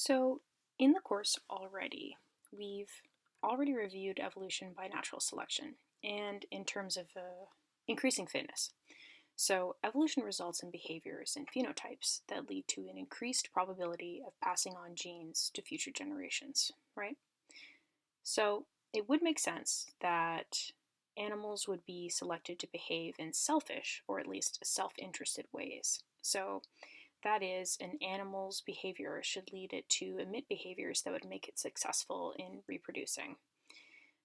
So, in the course already, we've already reviewed evolution by natural selection and in terms of increasing fitness. So, evolution results in behaviors and phenotypes that lead to an increased probability of passing on genes to future generations, right? So, it would make sense that animals would be selected to behave in selfish or at least self interested ways. So, that is, an animal's behavior should lead it to emit behaviors that would make it successful in reproducing.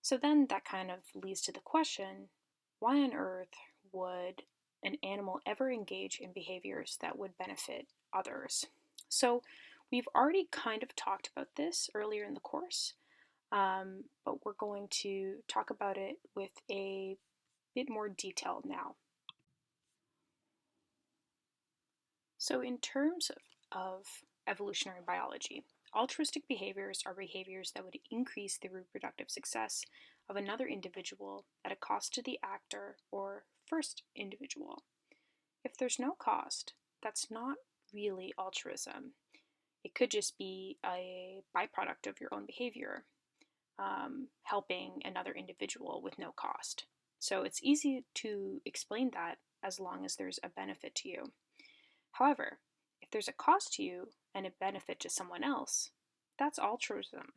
So then that kind of leads to the question, why on earth would an animal ever engage in behaviors that would benefit others? So we've already kind of talked about this earlier in the course, but we're going to talk about it with a bit more detail now. So, in terms of evolutionary biology, altruistic behaviors are behaviors that would increase the reproductive success of another individual at a cost to the actor or first individual. If there's no cost, that's not really altruism. It could just be a byproduct of your own behavior, helping another individual with no cost. So, it's easy to explain that as long as there's a benefit to you. However, if there's a cost to you and a benefit to someone else, that's altruism.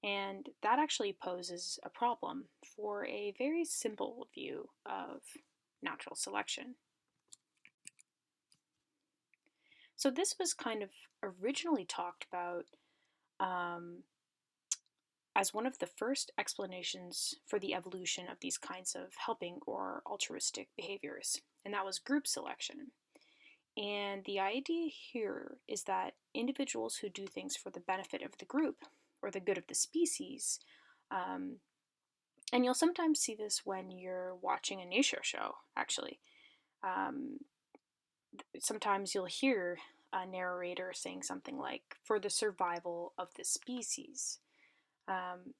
And that actually poses a problem for a very simple view of natural selection. So, this was kind of originally talked about um, as one of the first explanations for the evolution of these kinds of helping or altruistic behaviors, and that was group selection. And the idea here is that individuals who do things for the benefit of the group or the good of the species, um, and you'll sometimes see this when you're watching a nature show, actually. Um, Sometimes you'll hear a narrator saying something like, for the survival of the species. Um,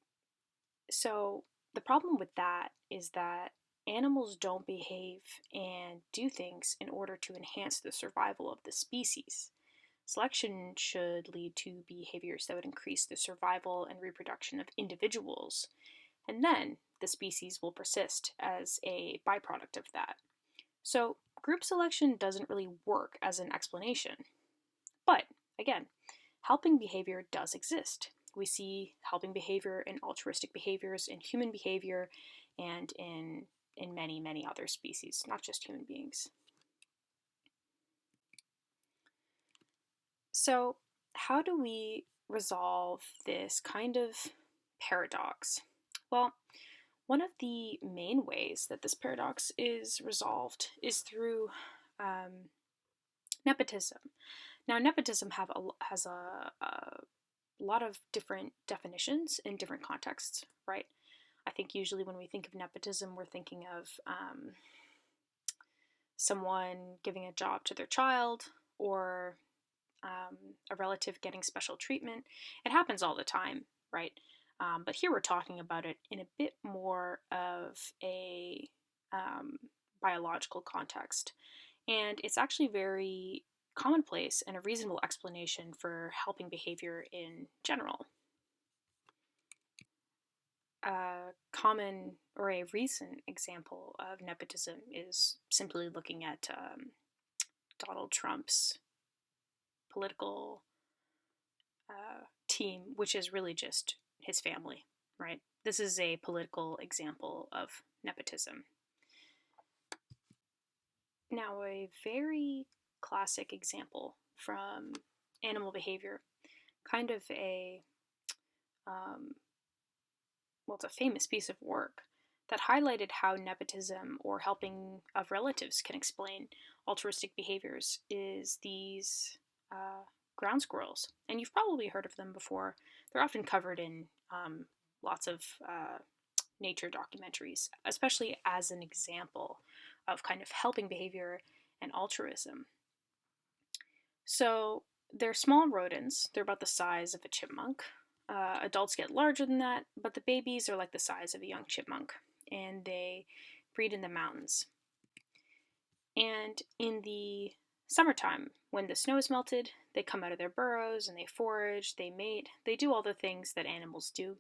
so the problem with that is that animals don't behave and do things in order to enhance the survival of the species. Selection should lead to behaviors that would increase the survival and reproduction of individuals, and then the species will persist as a byproduct of that. So, group selection doesn't really work as an explanation. But, again, helping behavior does exist. We see helping behavior in altruistic behaviors in human behavior and in many, many other species, not just human beings. So, how do we resolve this kind of paradox? Well, one of the main ways that this paradox is resolved is through nepotism. Now, nepotism has a lot of different definitions in different contexts, right? I think usually when we think of nepotism, we're thinking of someone giving a job to their child or a relative getting special treatment. It happens all the time, right? But here we're talking about it in a bit more of a biological context. And it's actually very commonplace and a reasonable explanation for helping behavior in general. A common or a recent example of nepotism is simply looking at Donald Trump's political team, which is really just his family, right? This is a political example of nepotism. Now, a very classic example from animal behavior, kind of um, it's a famous piece of work that highlighted how nepotism or helping of relatives can explain altruistic behaviors, is these ground squirrels. And you've probably heard of them before. They're often covered in lots of nature documentaries, especially as an example of kind of helping behavior and altruism. So they're small rodents. They're about the size of a chipmunk. Adults get larger than that, but the babies are like the size of a young chipmunk, and they breed in the mountains. And in the summertime, when the snow is melted, they come out of their burrows and they forage, they mate, they do all the things that animals do.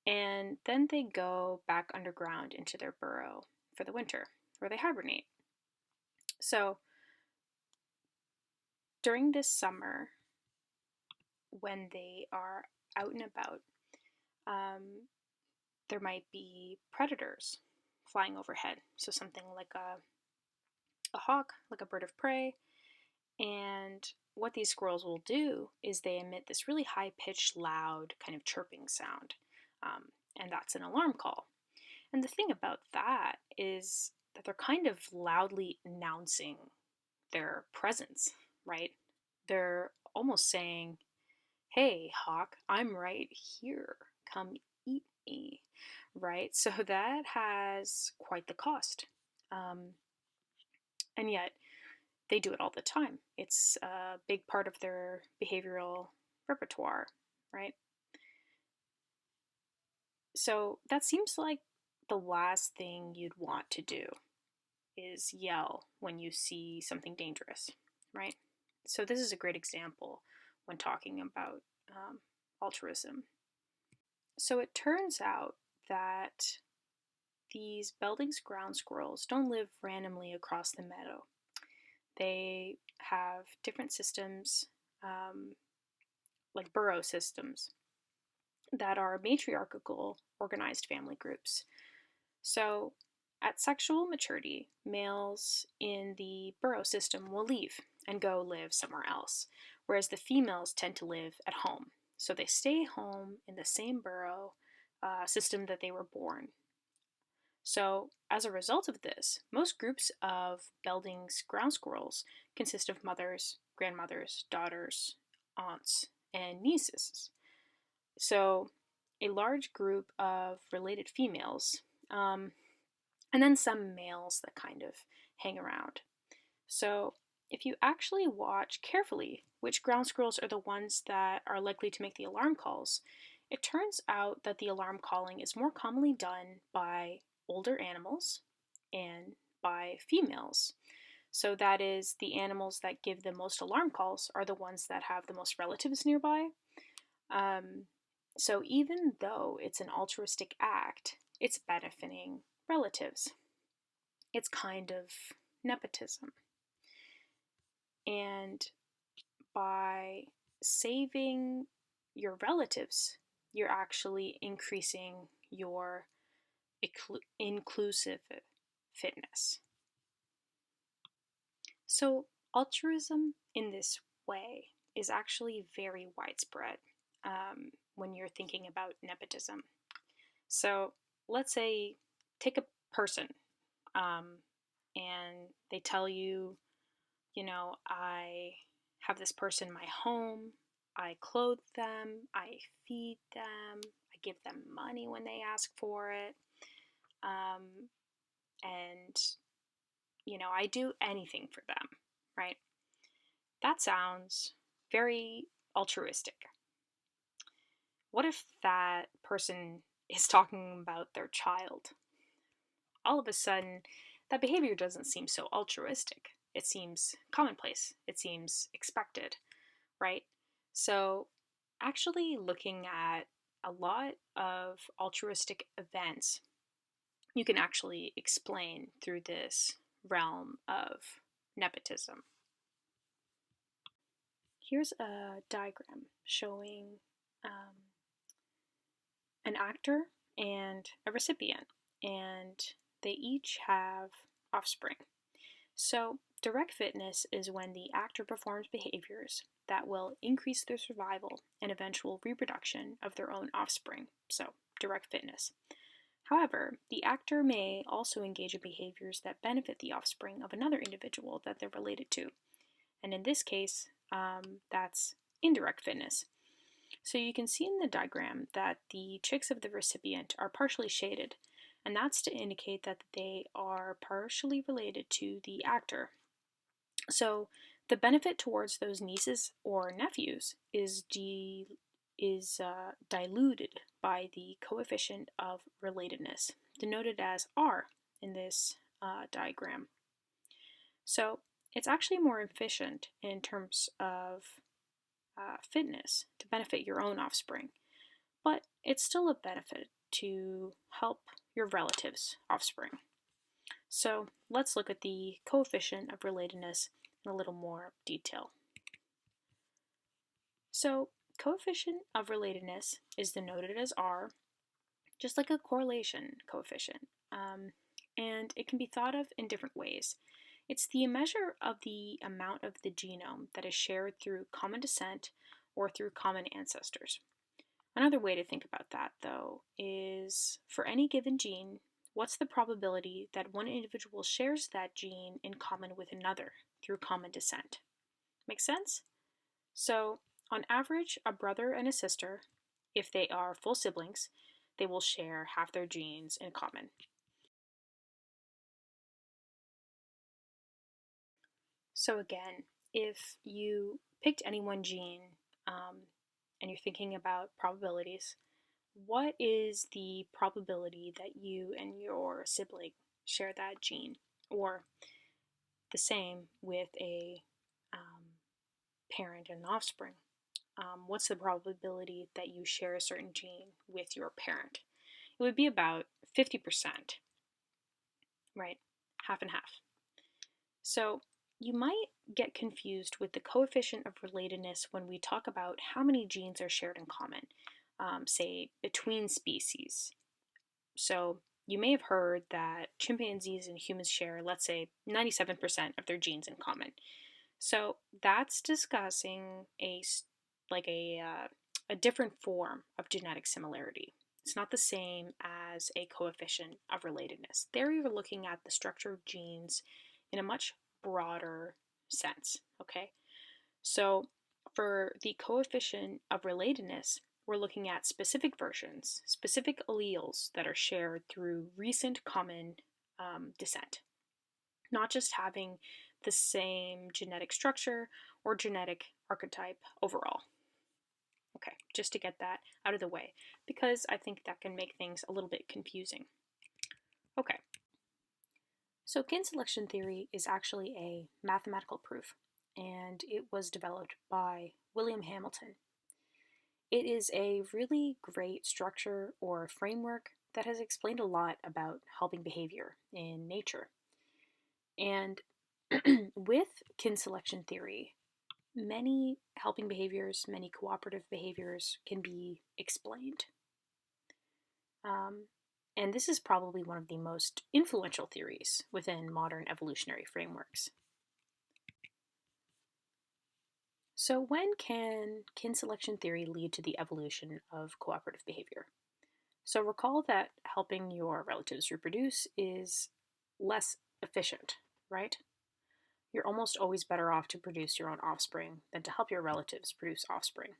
And then they go back underground into their burrow for the winter, where they hibernate. So during this summer, when they are out and about, there might be predators flying overhead. So something like a hawk, like a bird of prey. And what these squirrels will do is they emit this really high-pitched, loud kind of chirping sound. And that's an alarm call. And the thing about that is that they're kind of loudly announcing their presence, right? They're almost saying, "Hey, hawk, I'm right here. Come eat me," right? So that has quite the cost. And yet, they do it all the time. It's a big part of their behavioral repertoire, right? So that seems like the last thing you'd want to do is yell when you see something dangerous, right? So this is a great example when talking about altruism. So it turns out that these Belding's ground squirrels don't live randomly across the meadow. They have different systems, like burrow systems, that are matriarchal organized family groups. So at sexual maturity, males in the burrow system will leave and go live somewhere else, whereas the females tend to live at home. So they stay home in the same burrow system that they were born. So, as a result of this, most groups of Belding's ground squirrels consist of mothers, grandmothers, daughters, aunts, and nieces. So, a large group of related females, and then some males that kind of hang around. So, if you actually watch carefully which ground squirrels are the ones that are likely to make the alarm calls, it turns out that the alarm calling is more commonly done by older animals and by females. So that is, the animals that give the most alarm calls are the ones that have the most relatives nearby. So even though it's an altruistic act, it's benefiting relatives. It's kind of nepotism. And by saving your relatives, you're actually increasing your inclusive fitness. So, altruism in this way is actually very widespread when you're thinking about nepotism. So, let's say, take a person and they tell you, I have this person in my home, I clothe them, I feed them, I give them money when they ask for it, and I do anything for them, right? That sounds very altruistic. What if that person is talking about their child? All of a sudden, that behavior doesn't seem so altruistic. It seems commonplace. It seems expected, right? So, actually, looking at a lot of altruistic events, you can actually explain through this realm of nepotism. Here's a diagram showing an actor and a recipient, and they each have offspring. So, direct fitness is when the actor performs behaviors that will increase their survival and eventual reproduction of their own offspring. So, direct fitness. However, the actor may also engage in behaviors that benefit the offspring of another individual that they're related to. And in this case, that's indirect fitness. So you can see in the diagram that the chicks of the recipient are partially shaded, and that's to indicate that they are partially related to the actor. So the benefit towards those nieces or nephews is diluted by the coefficient of relatedness, denoted as R in this diagram. So it's actually more efficient in terms of fitness to benefit your own offspring, but it's still a benefit to help your relatives' offspring. So let's look at the coefficient of relatedness in a little more detail. So coefficient of relatedness is denoted as R, just like a correlation coefficient, and it can be thought of in different ways. It's the measure of the amount of the genome that is shared through common descent or through common ancestors. Another way to think about that, though, is for any given gene, what's the probability that one individual shares that gene in common with another through common descent? Make sense? So, on average, a brother and a sister, if they are full siblings, they will share half their genes in common. So again, if you picked any one gene and you're thinking about probabilities, what is the probability that you and your sibling share that gene? Or the same with a parent and offspring. What's the probability that you share a certain gene with your parent? It would be about 50%, right? Half and half. So you might get confused with the coefficient of relatedness when we talk about how many genes are shared in common, say between species. So you may have heard that chimpanzees and humans share, let's say, 97% of their genes in common. So that's discussing a different form of genetic similarity. It's not the same as a coefficient of relatedness. There you're looking at the structure of genes in a much broader sense, okay? So for the coefficient of relatedness, we're looking at specific versions, specific alleles that are shared through recent common descent, not just having the same genetic structure or genetic archetype overall. Okay, just to get that out of the way, because I think that can make things a little bit confusing. Okay, so kin selection theory is actually a mathematical proof, and it was developed by William Hamilton. It is a really great structure or framework that has explained a lot about helping behavior in nature. And with kin selection theory, many helping behaviors, many cooperative behaviors can be explained. And this is probably one of the most influential theories within modern evolutionary frameworks. So when can kin selection theory lead to the evolution of cooperative behavior? So recall that helping your relatives reproduce is less efficient, right? You're almost always better off to produce your own offspring than to help your relatives produce offspring,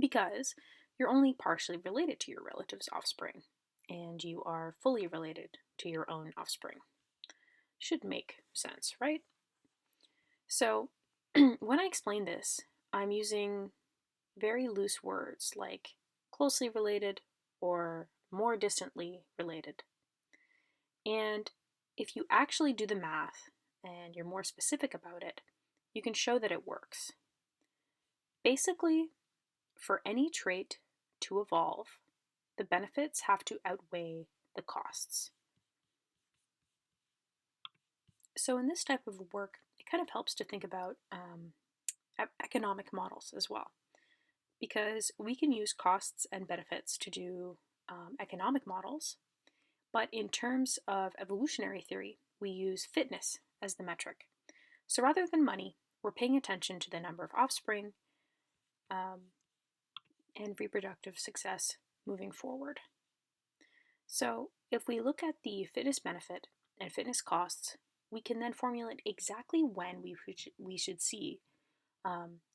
because you're only partially related to your relative's offspring, and you are fully related to your own offspring. Should make sense, right? So when I explain this, I'm using very loose words like closely related or more distantly related. And if you actually do the math and you're more specific about it, you can show that it works. Basically, for any trait to evolve, the benefits have to outweigh the costs. So in this type of work, it kind of helps to think about economic models as well, because we can use costs and benefits to do economic models, but in terms of evolutionary theory, we use fitness as the metric. So rather than money, we're paying attention to the number of offspring and reproductive success moving forward. So if we look at the fitness benefit and fitness costs, we can then formulate exactly when we should see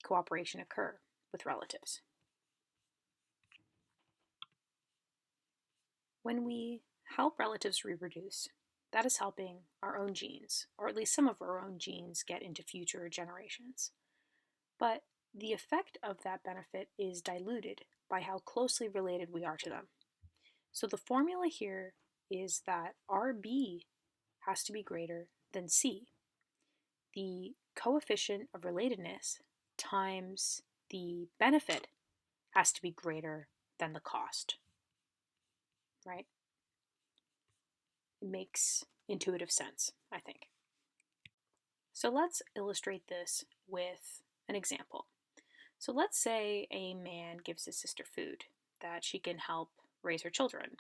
cooperation occur with relatives. When we help relatives reproduce, that is helping our own genes, or at least some of our own genes, get into future generations. But the effect of that benefit is diluted by how closely related we are to them. So the formula here is that RB has to be greater than C. the coefficient of relatedness times the benefit has to be greater than the cost, right? It makes intuitive sense, I think. So let's illustrate this with an example. So let's say a man gives his sister food that she can help raise her children.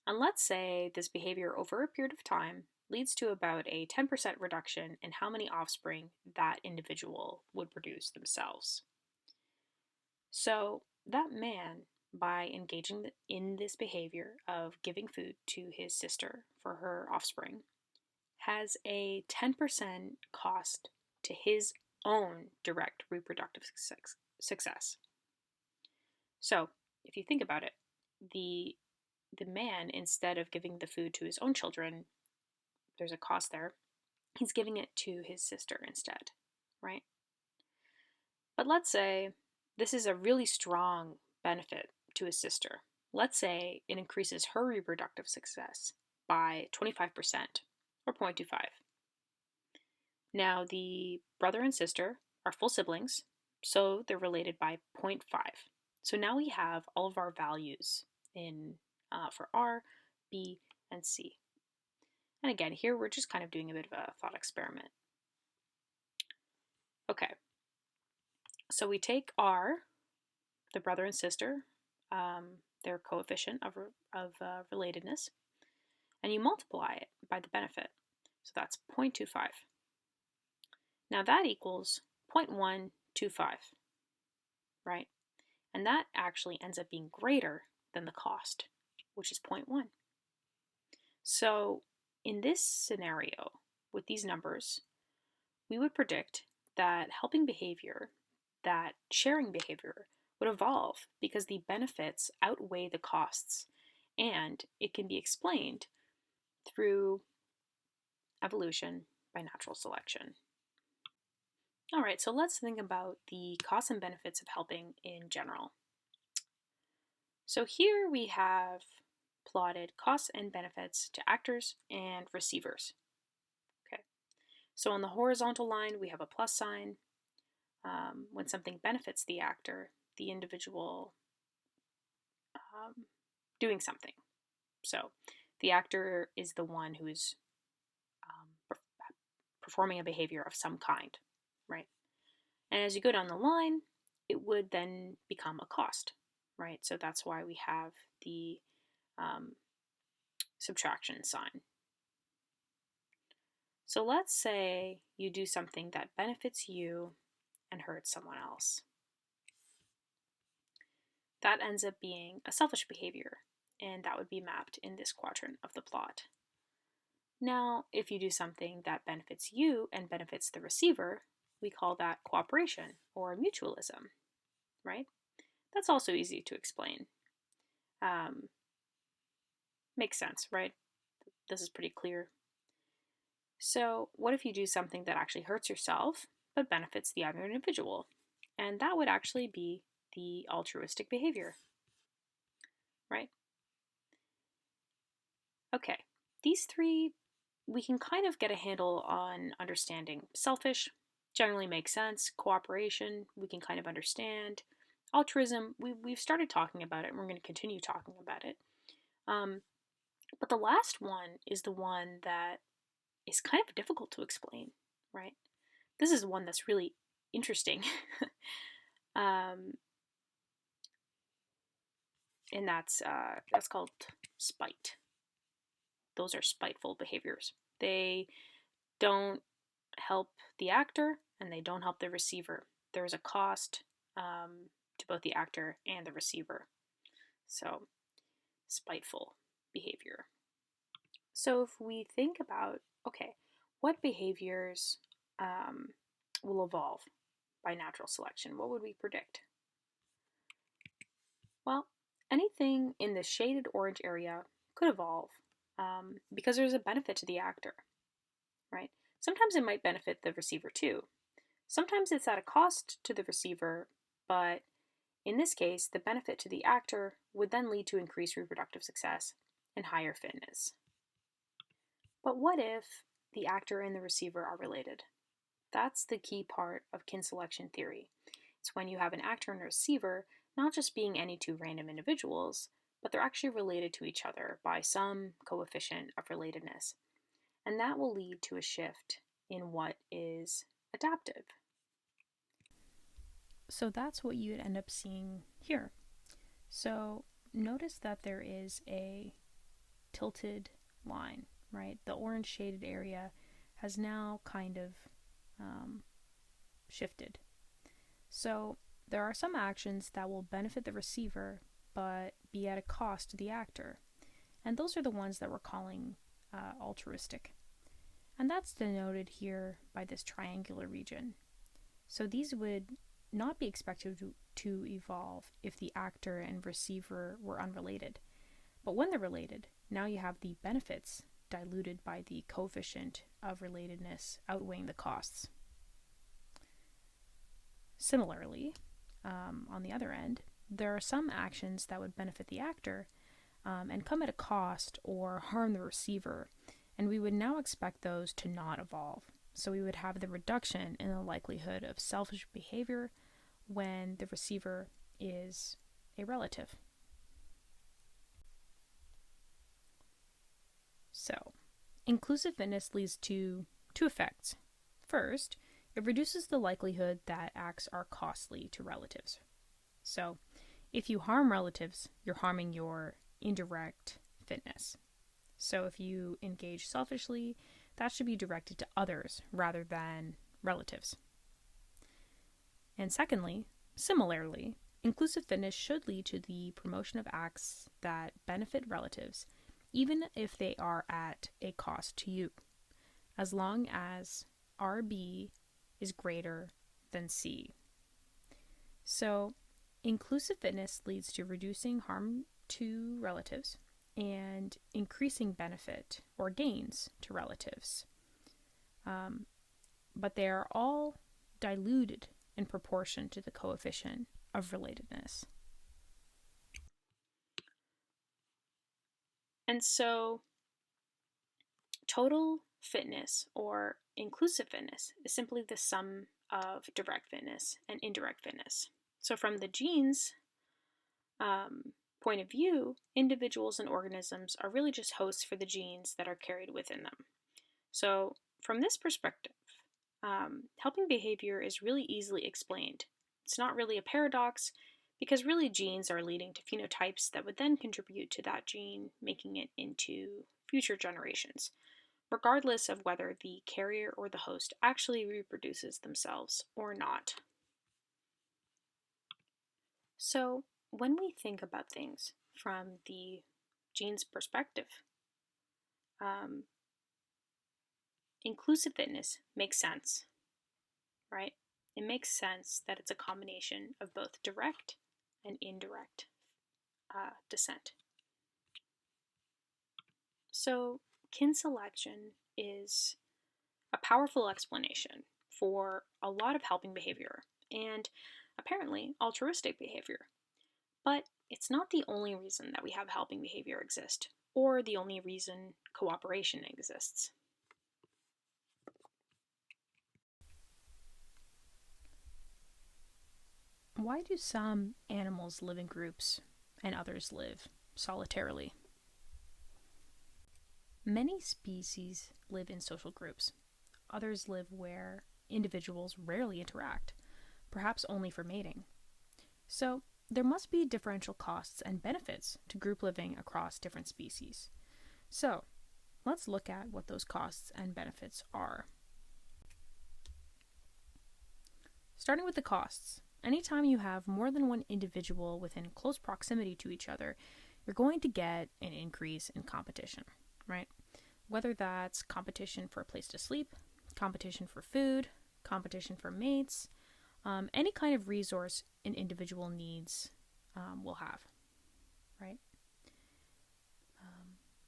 And let's say this behavior over a period of time leads to about a 10% reduction in how many offspring that individual would produce themselves. So that man, by engaging in this behavior of giving food to his sister for her offspring, has a 10% cost to his own direct reproductive success. So, if you think about it, the man, instead of giving the food to his own children, there's a cost there. He's giving it to his sister instead, right? But let's say this is a really strong benefit to his sister. Let's say it increases her reproductive success by 25% or 0.25. Now, the brother and sister are full siblings, so they're related by 0.5. So now we have all of our values in for R, B, and C. And again, here we're just kind of doing a bit of a thought experiment. Okay, so we take R, the brother and sister, their coefficient of relatedness, and you multiply it by the benefit. So that's 0.25. Now that equals 0.125, right? And that actually ends up being greater than the cost, which is 0.1. So in this scenario, with these numbers, we would predict that helping behavior, that sharing behavior, would evolve because the benefits outweigh the costs, and it can be explained through evolution by natural selection. All right, so let's think about the costs and benefits of helping in general. So here we have plotted costs and benefits to actors and receivers. Okay, so on the horizontal line, we have a plus sign. When something benefits the actor, the individual doing something. So the actor is the one who is performing a behavior of some kind, right? And as you go down the line, it would then become a cost, right? So that's why we have the subtraction sign. So let's say you do something that benefits you and hurts someone else. That ends up being a selfish behavior, and that would be mapped in this quadrant of the plot. Now, if you do something that benefits you and benefits the receiver, we call that cooperation or mutualism, right? That's also easy to explain. Makes sense, right? This is pretty clear. So what if you do something that actually hurts yourself but benefits the other individual? And that would actually be the altruistic behavior, right? Okay, these three we can kind of get a handle on understanding. Selfish generally makes sense. Cooperation, we can kind of understand. Altruism, we've started talking about it and we're going to continue talking about it. But the last one is the one that is kind of difficult to explain, right? This is one that's really interesting. And that's called spite. Those are spiteful behaviors. They don't help the actor and they don't help the receiver. There's a cost to both the actor and the receiver. So, spiteful behavior. So, if we think about, okay, what behaviors will evolve by natural selection? What would we predict? Well, anything in the shaded orange area could evolve because there's a benefit to the actor, right? Sometimes it might benefit the receiver too. Sometimes it's at a cost to the receiver, but in this case, the benefit to the actor would then lead to increased reproductive success and higher fitness. But what if the actor and the receiver are related? That's the key part of kin selection theory. It's when you have an actor and a receiver not just being any two random individuals, but they're actually related to each other by some coefficient of relatedness. And that will lead to a shift in what is adaptive. So that's what you'd end up seeing here. So notice that there is a tilted line, right? The orange shaded area has now kind of shifted. So there are some actions that will benefit the receiver but be at a cost to the actor. And those are the ones that we're calling altruistic. And that's denoted here by this triangular region. So these would not be expected to evolve if the actor and receiver were unrelated. But when they're related, now you have the benefits diluted by the coefficient of relatedness outweighing the costs. Similarly, on the other end, there are some actions that would benefit the actor and come at a cost or harm the receiver, and we would now expect those to not evolve. So we would have the reduction in the likelihood of selfish behavior when the receiver is a relative. So, inclusive fitness leads to two effects. First, it reduces the likelihood that acts are costly to relatives. So, if you harm relatives, you're harming your indirect fitness. So, if you engage selfishly, that should be directed to others rather than relatives. And secondly, similarly, inclusive fitness should lead to the promotion of acts that benefit relatives, even if they are at a cost to you, as long as RB is greater than C. So, inclusive fitness leads to reducing harm to relatives and increasing benefit or gains to relatives. But they are all diluted in proportion to the coefficient of relatedness. And so, total fitness or inclusive fitness is simply the sum of direct fitness and indirect fitness. So, from the genes point of view, individuals and organisms are really just hosts for the genes that are carried within them. So, from this perspective, helping behavior is really easily explained. It's not really a paradox because really genes are leading to phenotypes that would then contribute to that gene, making it into future generations, regardless of whether the carrier or the host actually reproduces themselves or not. So, when we think about things from the gene's perspective, inclusive fitness makes sense, right? It makes sense that it's a combination of both direct and indirect descent. So, kin selection is a powerful explanation for a lot of helping behavior and apparently altruistic behavior. But it's not the only reason that we have helping behavior exist, or the only reason cooperation exists. Why do some animals live in groups and others live solitarily? Many species live in social groups. Others live where individuals rarely interact, perhaps only for mating. So, there must be differential costs and benefits to group living across different species. So, let's look at what those costs and benefits are. Starting with the costs. Anytime you have more than one individual within close proximity to each other, you're going to get an increase in competition, right? Whether that's competition for a place to sleep, competition for food, competition for mates, any kind of resource an individual needs will have, right?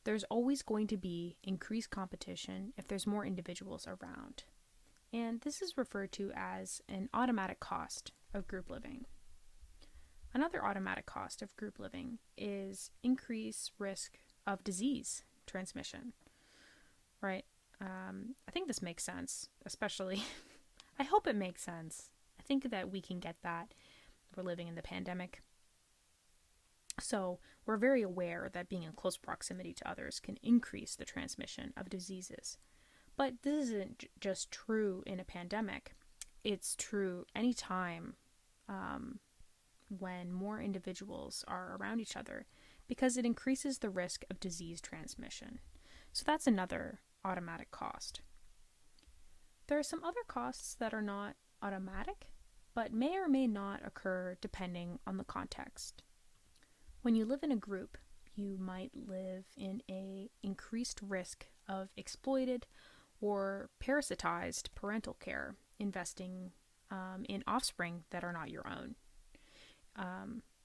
There's always going to be increased competition if there's more individuals around. And this is referred to as an automatic cost of group living. Another automatic cost of group living is increased risk of disease transmission, right? I think this makes sense, especially I hope it makes sense. I think that we can get that. We're living in the pandemic. So we're very aware that being in close proximity to others can increase the transmission of diseases. But this isn't just true in a pandemic. It's true anytime when more individuals are around each other, because it increases the risk of disease transmission. So that's another automatic cost. There are some other costs that are not automatic, but may or may not occur depending on the context. When you live in a group, you might live in an increased risk of exploited or parasitized parental care, investing in offspring that are not your own,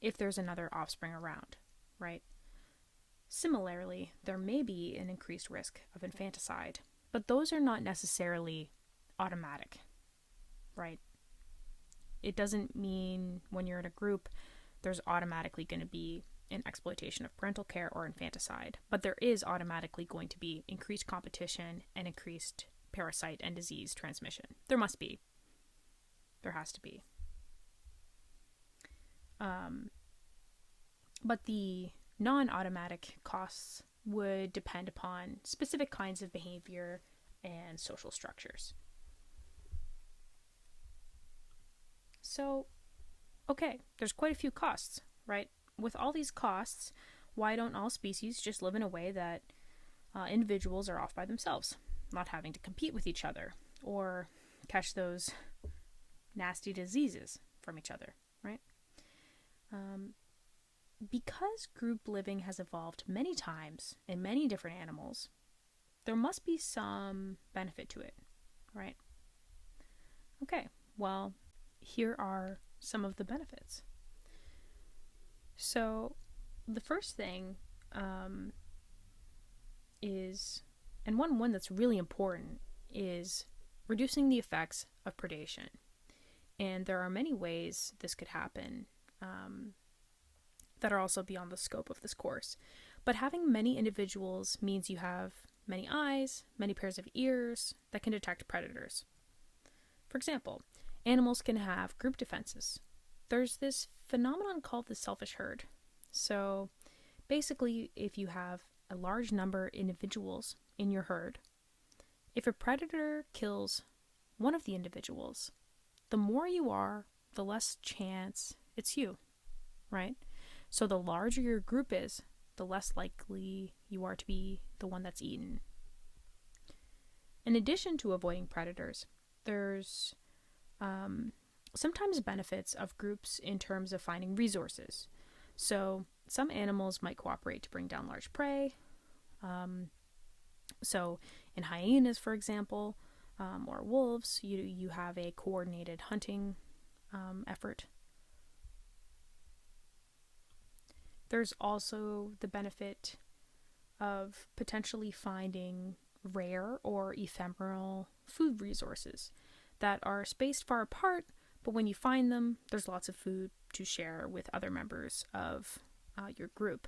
if there's another offspring around, right? Similarly, there may be an increased risk of infanticide, but those are not necessarily automatic, right? It doesn't mean when you're in a group there's automatically going to be an exploitation of parental care or infanticide, but there is automatically going to be increased competition and increased parasite and disease transmission. There must be. There has to be. But the non-automatic costs would depend upon specific kinds of behavior and social structures. So, okay, there's quite a few costs, right? With all these costs, why don't all species just live in a way that individuals are off by themselves, not having to compete with each other or catch those nasty diseases from each other, right? Because group living has evolved many times in many different animals, there must be some benefit to it, right? Okay, well, here are some of the benefits. So the first thing is, and one that's really important, is reducing the effects of predation. And there are many ways this could happen that are also beyond the scope of this course. But having many individuals means you have many eyes, many pairs of ears that can detect predators. For example, animals can have group defenses. There's this phenomenon called the selfish herd. So basically, if you have a large number of individuals in your herd, if a predator kills one of the individuals, the more you are, the less chance it's you, right? So the larger your group is, the less likely you are to be the one that's eaten. In addition to avoiding predators, there's sometimes benefits of groups in terms of finding resources. So some animals might cooperate to bring down large prey. So in hyenas, for example, or wolves, you have a coordinated hunting effort. There's also the benefit of potentially finding rare or ephemeral food resources that are spaced far apart, but when you find them, there's lots of food to share with other members of your group.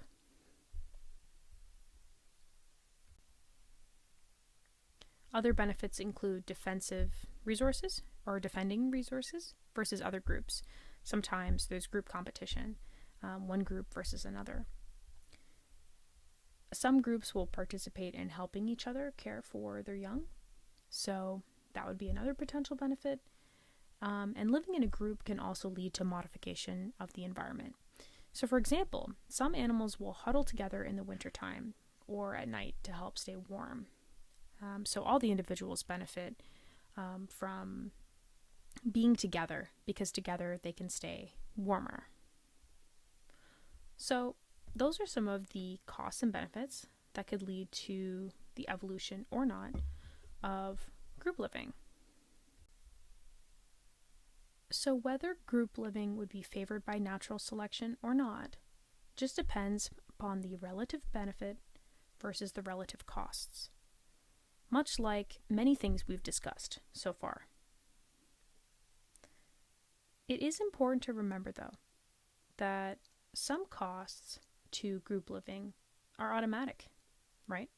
Other benefits include defensive resources or defending resources versus other groups. Sometimes there's group competition, one group versus another. Some groups will participate in helping each other care for their young, so that would be another potential benefit. And living in a group can also lead to modification of the environment. So for example, some animals will huddle together in the wintertime or at night to help stay warm. So all the individuals benefit from being together, because together they can stay warmer. So those are some of the costs and benefits that could lead to the evolution or not of group living. So whether group living would be favored by natural selection or not just depends upon the relative benefit versus the relative costs, much like many things we've discussed so far. It is important to remember, though, that some costs to group living are automatic, right?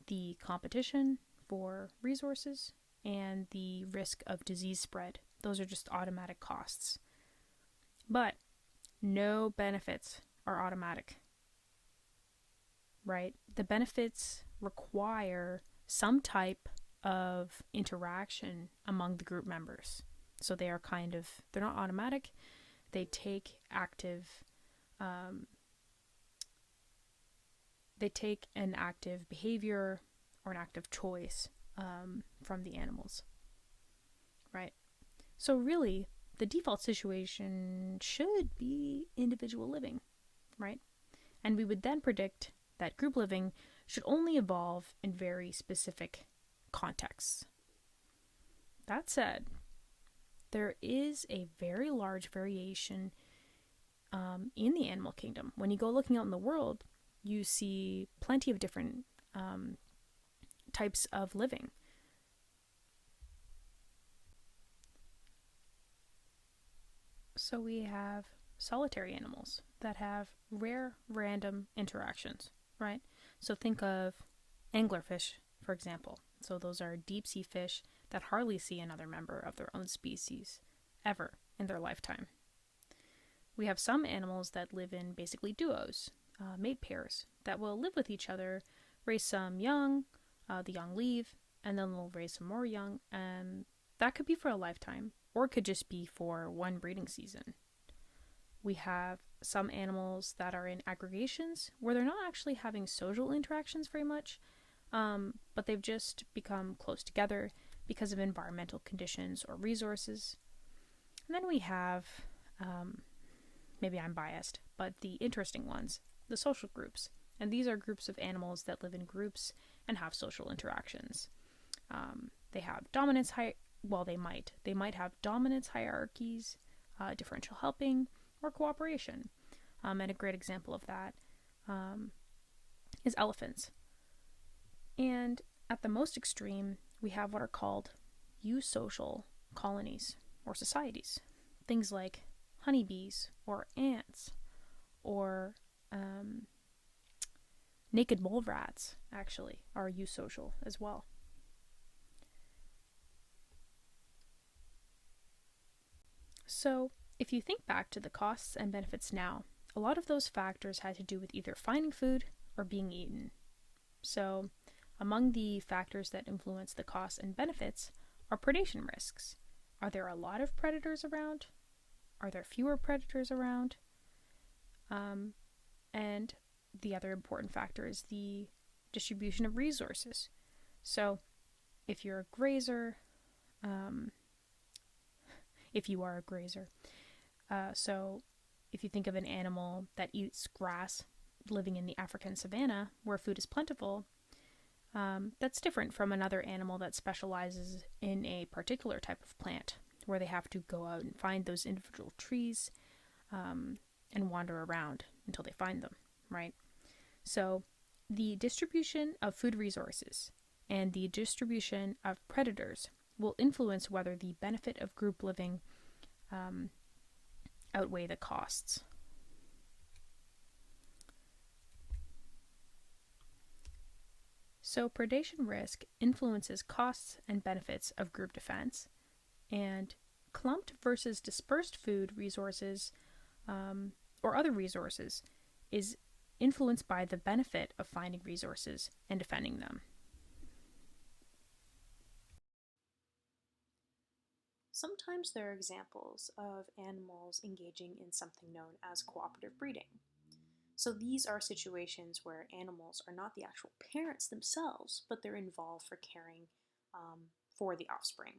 The competition for resources and the risk of disease spread. Those are just automatic costs. But no benefits are automatic, right? The benefits require some type of interaction among the group members. So they are they're not automatic. They take an active behavior or an active choice from the animals, right? So really, the default situation should be individual living, right? And we would then predict that group living should only evolve in very specific contexts. That said, there is a very large variation in the animal kingdom. When you go looking out in the world, you see plenty of different types of living. So we have solitary animals that have rare, random interactions, right? So think of anglerfish, for example. So those are deep sea fish that hardly see another member of their own species ever in their lifetime. We have some animals that live in basically duos, mate pairs, that will live with each other, raise some young, the young leave, and then they'll raise some more young, and that could be for a lifetime, or it could just be for one breeding season. We have some animals that are in aggregations where they're not actually having social interactions very much, but they've just become close together because of environmental conditions or resources. And then we have, maybe I'm biased, but the interesting ones, the social groups. And these are groups of animals that live in groups and have social interactions. They have dominance they might have dominance hierarchies, differential helping, or cooperation. And a great example of that is elephants. And at the most extreme, we have what are called eusocial colonies or societies. Things like honeybees or ants or naked mole rats, actually, are eusocial as well. So, if you think back to the costs and benefits now, a lot of those factors had to do with either finding food or being eaten. So, among the factors that influence the costs and benefits are predation risks. Are there a lot of predators around? Are there fewer predators around? And the other important factor is the distribution of resources. So, if you're a grazer, so if you think of an animal that eats grass living in the African savanna where food is plentiful, that's different from another animal that specializes in a particular type of plant where they have to go out and find those individual trees and wander around until they find them, right? So the distribution of food resources and the distribution of predators will influence whether the benefit of group living outweigh the costs. So predation risk influences costs and benefits of group defense, and clumped versus dispersed food resources or other resources is influenced by the benefit of finding resources and defending them. Sometimes there are examples of animals engaging in something known as cooperative breeding. So these are situations where animals are not the actual parents themselves, but they're involved for caring for the offspring.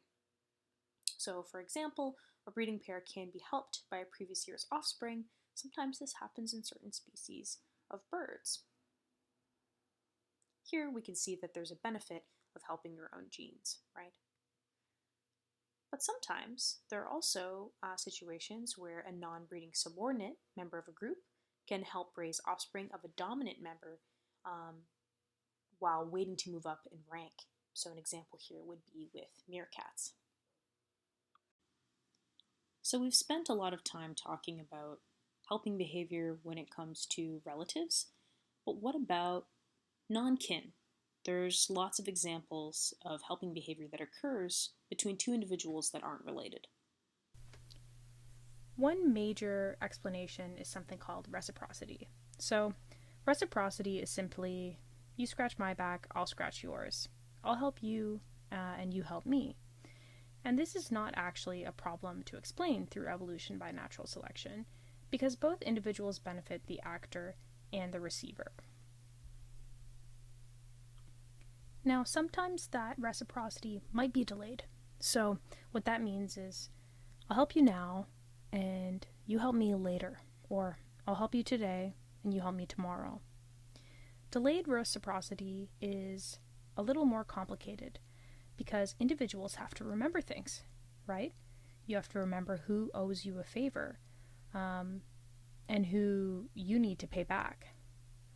So for example, a breeding pair can be helped by a previous year's offspring. Sometimes this happens in certain species of birds. Here we can see that there's a benefit of helping your own genes, right? But sometimes there are also situations where a non-breeding subordinate member of a group can help raise offspring of a dominant member while waiting to move up in rank. So an example here would be with meerkats. So we've spent a lot of time talking about helping behavior when it comes to relatives, but what about non-kin, there's lots of examples of helping behavior that occurs between two individuals that aren't related. One major explanation is something called reciprocity. So, reciprocity is simply you scratch my back, I'll scratch yours. I'll help you, and you help me. And this is not actually a problem to explain through evolution by natural selection, because both individuals benefit the actor and the receiver. Now, sometimes that reciprocity might be delayed. So, what that means is I'll help you now, and you help me later, or I'll help you today and you help me tomorrow. Delayed reciprocity is a little more complicated because individuals have to remember things, right? You have to remember who owes you a favor, and who you need to pay back,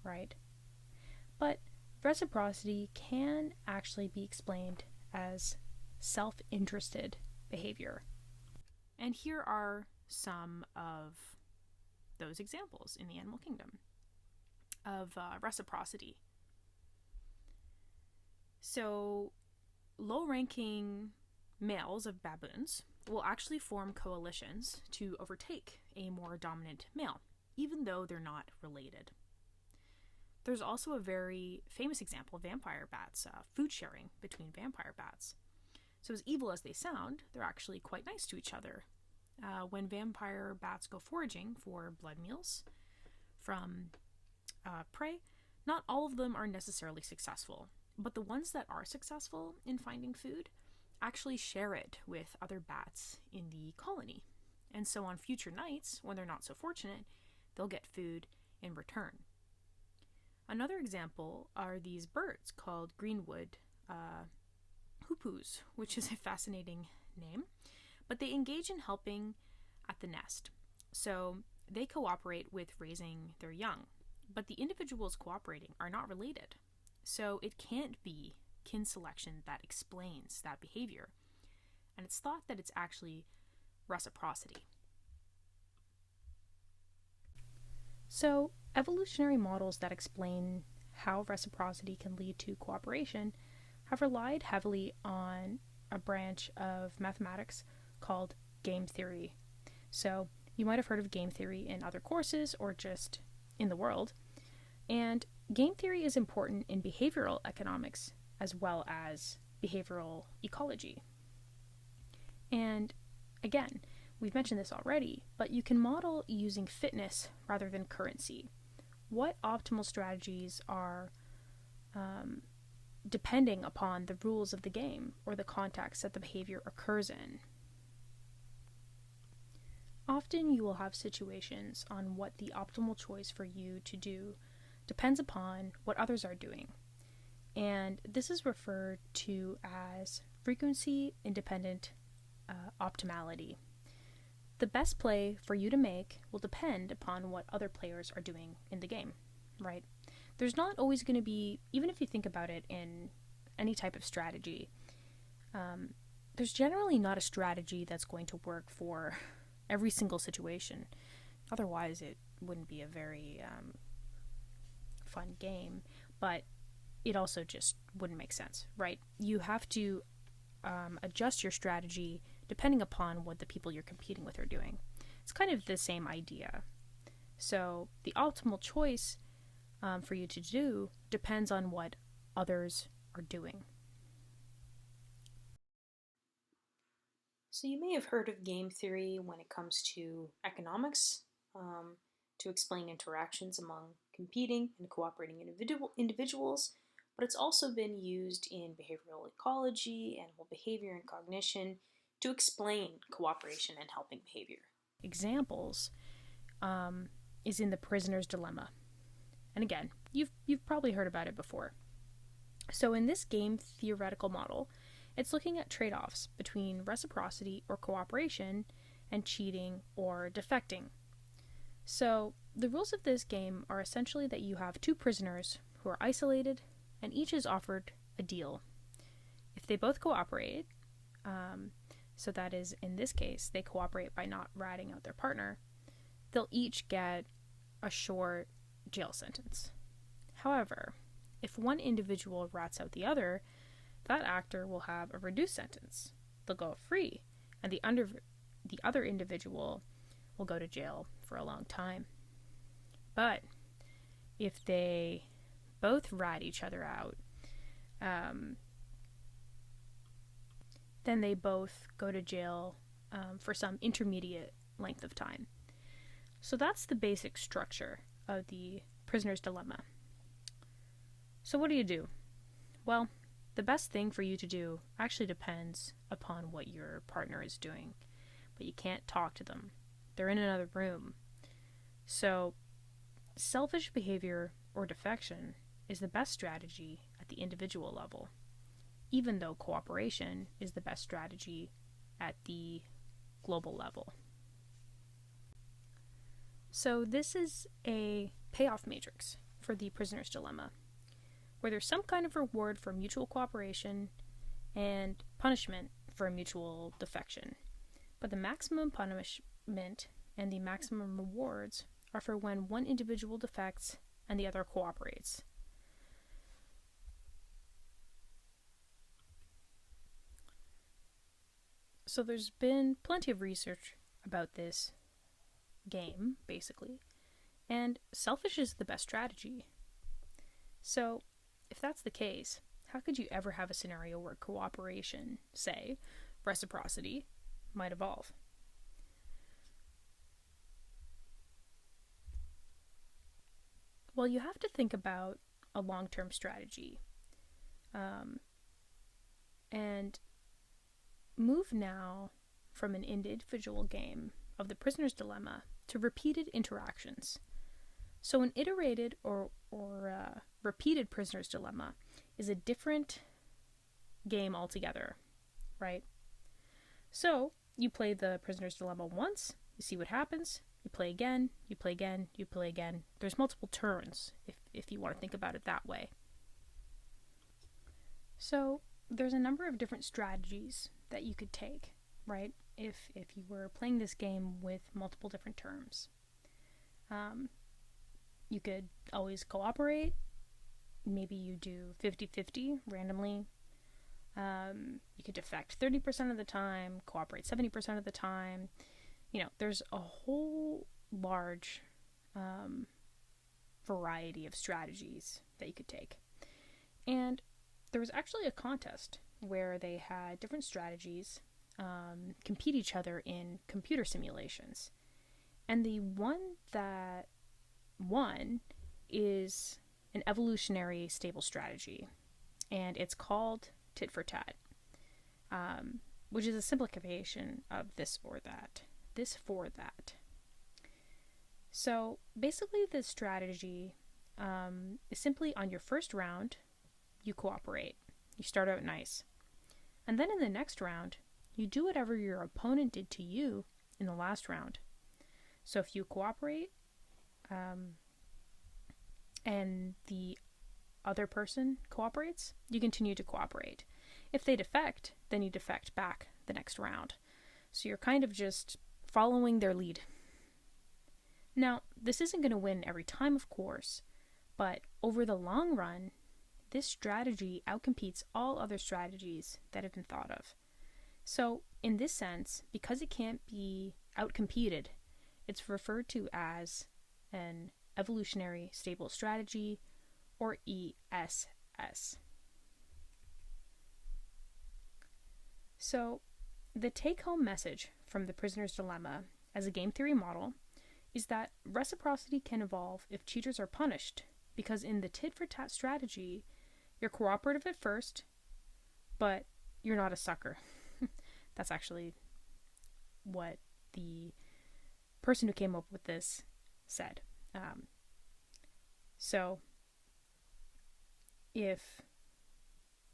right? But reciprocity can actually be explained as self-interested behavior. And here are some of those examples in the animal kingdom of reciprocity. So, low-ranking males of baboons will actually form coalitions to overtake a more dominant male, even though they're not related. There's also a very famous example of vampire bats, food sharing between vampire bats. So as evil as they sound, they're actually quite nice to each other. When vampire bats go foraging for blood meals from prey, not all of them are necessarily successful, but the ones that are successful in finding food actually share it with other bats in the colony. And so on future nights, when they're not so fortunate, they'll get food in return. Another example are these birds called greenwood hoopoes, which is a fascinating name, but they engage in helping at the nest. So they cooperate with raising their young, but the individuals cooperating are not related. So it can't be kin selection that explains that behavior. And it's thought that it's actually reciprocity. So evolutionary models that explain how reciprocity can lead to cooperation have relied heavily on a branch of mathematics called game theory. So you might have heard of game theory in other courses or just in the world. And game theory is important in behavioral economics as well as behavioral ecology. And again, we've mentioned this already, but you can model using fitness rather than currency. What optimal strategies are depending upon the rules of the game or the context that the behavior occurs in. Often you will have situations on what the optimal choice for you to do depends upon what others are doing. And this is referred to as frequency independent optimality. The best play for you to make will depend upon what other players are doing in the game, right? There's not always going to be, even if you think about it in any type of strategy, there's generally not a strategy that's going to work for every single situation. Otherwise, it wouldn't be a very fun game, but it also just wouldn't make sense, right? You have to adjust your strategy depending upon what the people you're competing with are doing. It's kind of the same idea. So the optimal choice for you to do depends on what others are doing. So you may have heard of game theory when it comes to economics, to explain interactions among competing and cooperating individuals, but it's also been used in behavioral ecology, animal behavior, and cognition to explain cooperation and helping behavior. Examples is in the prisoner's dilemma. And again, you've probably heard about it before. So in this game theoretical model, it's looking at trade-offs between reciprocity or cooperation and cheating or defecting. So the rules of this game are essentially that you have two prisoners who are isolated and each is offered a deal. If they both cooperate, so that is in this case, they cooperate by not ratting out their partner, they'll each get a short jail sentence. However, if one individual rats out the other, that actor will have a reduced sentence. They'll go free, and the other individual will go to jail for a long time. But if they both rat each other out, then they both go to jail for some intermediate length of time. So that's the basic structure of the prisoner's dilemma. So what do you do? Well, the best thing for you to do actually depends upon what your partner is doing, but you can't talk to them. They're in another room. So selfish behavior or defection is the best strategy at the individual level, even though cooperation is the best strategy at the global level. So this is a payoff matrix for the prisoner's dilemma, where there's some kind of reward for mutual cooperation and punishment for mutual defection. But the maximum punishment and the maximum rewards are for when one individual defects and the other cooperates. So there's been plenty of research about this game, basically, and selfish is the best strategy. So if that's the case, how could you ever have a scenario where cooperation, say, reciprocity, might evolve? Well, you have to think about a long-term strategy and move now from an individual game of the prisoner's dilemma to repeated interactions. So an iterated or repeated prisoner's dilemma is a different game altogether, right? So you play the prisoner's dilemma once, you see what happens, you play again, you play again, you play again. There's multiple turns if you want to think about it that way. So there's a number of different strategies that you could take, right? If you were playing this game with multiple different terms. You could always cooperate. Maybe you do 50-50 randomly. You could defect 30% of the time, cooperate 70% of the time. There's a whole large variety of strategies that you could take. And there was actually a contest where they had different strategies compete each other in computer simulations. And the one that won is an evolutionary stable strategy. And it's called tit for tat, which is a simplification of this for that. This for that. So basically this strategy is simply on your first round, you cooperate. You start out nice. And then in the next round, you do whatever your opponent did to you in the last round. So if you cooperate, and the other person cooperates, you continue to cooperate. If they defect, then you defect back the next round. So you're kind of just following their lead. Now, this isn't going to win every time, of course, but over the long run, this strategy outcompetes all other strategies that have been thought of. So, in this sense, because it can't be outcompeted, it's referred to as an evolutionary stable strategy, or ESS. So, the take-home message from the prisoner's dilemma as a game theory model is that reciprocity can evolve if cheaters are punished, because in the tit-for-tat strategy, you're cooperative at first, but you're not a sucker. That's actually what the person who came up with this said. So, if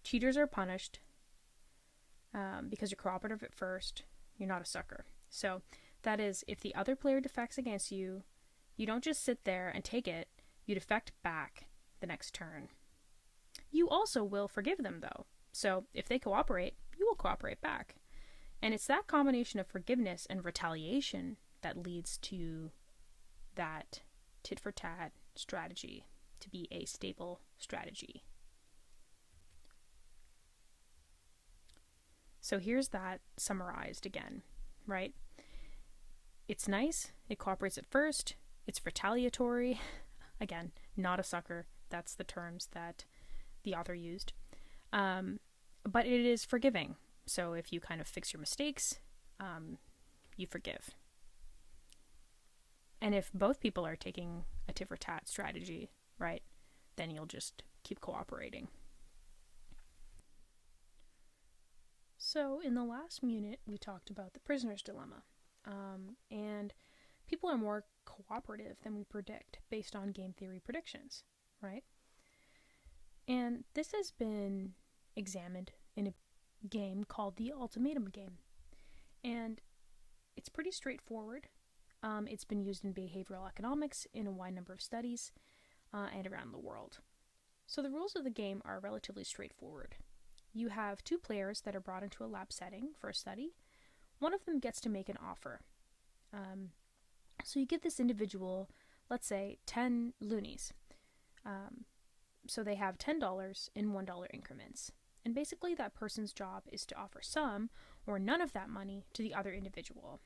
cheaters are punished because you're cooperative at first, you're not a sucker. So, that is, if the other player defects against you, you don't just sit there and take it, you defect back the next turn. You also will forgive them, though. So, if they cooperate, you will cooperate back. And it's that combination of forgiveness and retaliation that leads to that tit-for-tat strategy to to be a stable strategy. So here's that summarized again, right? It's nice, it cooperates at first, it's retaliatory. Again, not a sucker. That's the terms that the author used. But it is forgiving. So if you kind of fix your mistakes, you forgive. And if both people are taking a tit for tat strategy, right, then you'll just keep cooperating. So in the last unit, we talked about the prisoner's dilemma. And people are more cooperative than we predict based on game theory predictions, right? And this has been examined in a game called the Ultimatum game. And it's pretty straightforward. It's been used in behavioral economics in a wide number of studies and around the world. So the rules of the game are relatively straightforward. You have two players that are brought into a lab setting for a study. One of them gets to make an offer. So you give this individual, let's say, 10 loonies. So they have $10 in $1 increments. And basically that person's job is to offer some or none of that money to the other individual.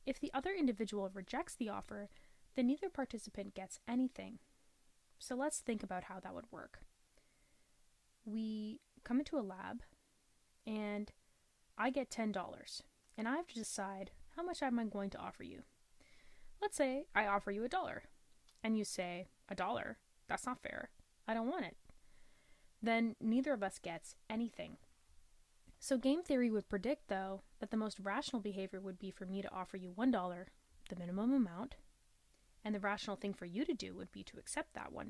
If the other individual rejects the offer, then neither participant gets anything. So let's think about how that would work. We come into a lab and I get $10 and I have to decide how much am I going to offer you. Let's say I offer you $1 and you say, $1? That's not fair. I don't want it. Then neither of us gets anything. So game theory would predict, though, that the most rational behavior would be for me to offer you $1, the minimum amount, and the rational thing for you to do would be to accept that $1,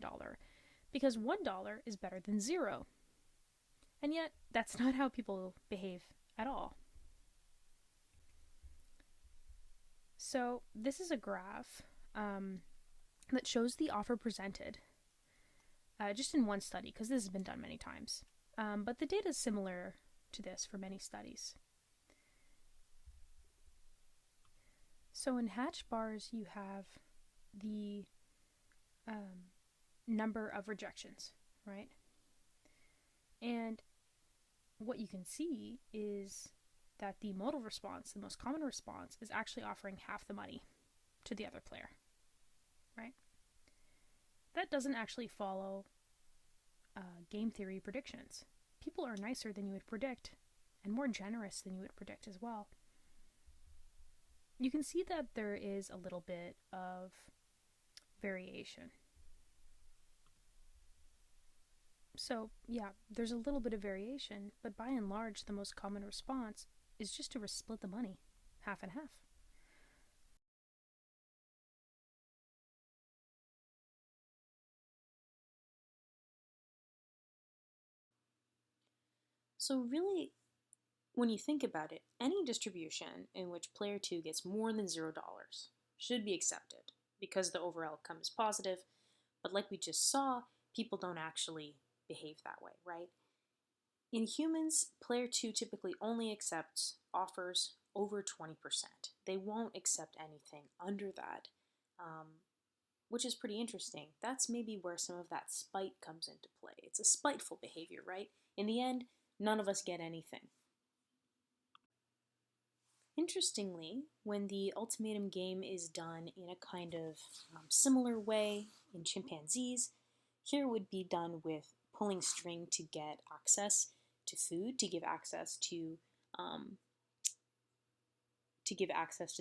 because $1 is better than 0. And yet, that's not how people behave at all. So this is a graph that shows the offer presented just in one study, because this has been done many times. But the data is similar to this for many studies. So in hatch bars, you have the number of rejections, right? And what you can see is that the modal response, the most common response, is actually offering half the money to the other player, right? That doesn't actually follow game theory predictions. People are nicer than you would predict and more generous than you would predict as well. You can see that there is a little bit of variation. So, yeah, there's a little bit of variation, but by and large, the most common response is just to split the money, half and half. So really, when you think about it, any distribution in which player 2 gets more than $0 should be accepted because the overall outcome is positive, but like we just saw, people don't actually behave that way, right? In humans, player 2 typically only accepts offers over 20%. They won't accept anything under that, which is pretty interesting. That's maybe where some of that spite comes into play. It's a spiteful behavior, right? In the end, none of us get anything. Interestingly, when the ultimatum game is done in a kind of similar way in chimpanzees, here would be done with pulling string to get access to food, to give access to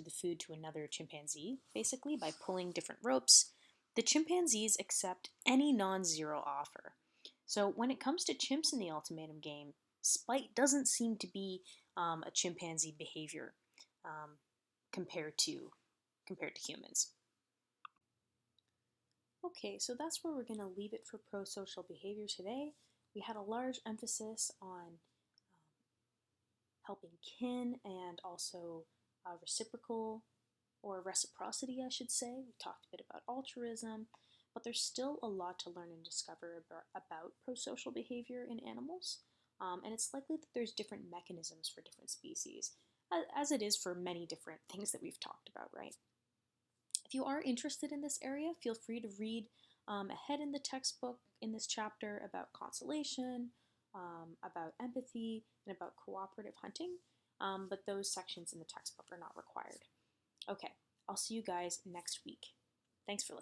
the food to another chimpanzee, basically by pulling different ropes. The chimpanzees accept any non-zero offer. So when it comes to chimps in the ultimatum game, spite doesn't seem to be a chimpanzee behavior compared to humans. Okay, so that's where we're going to leave it for prosocial behavior today. We had a large emphasis on helping kin and also reciprocal or reciprocity, I should say. We talked a bit about altruism, but there's still a lot to learn and discover about prosocial behavior in animals. And it's likely that there's different mechanisms for different species, as it is for many different things that we've talked about, right? If you are interested in this area, feel free to read ahead in the textbook in this chapter about consolation, about empathy, and about cooperative hunting, but those sections in the textbook are not required. Okay, I'll see you guys next week. Thanks for listening.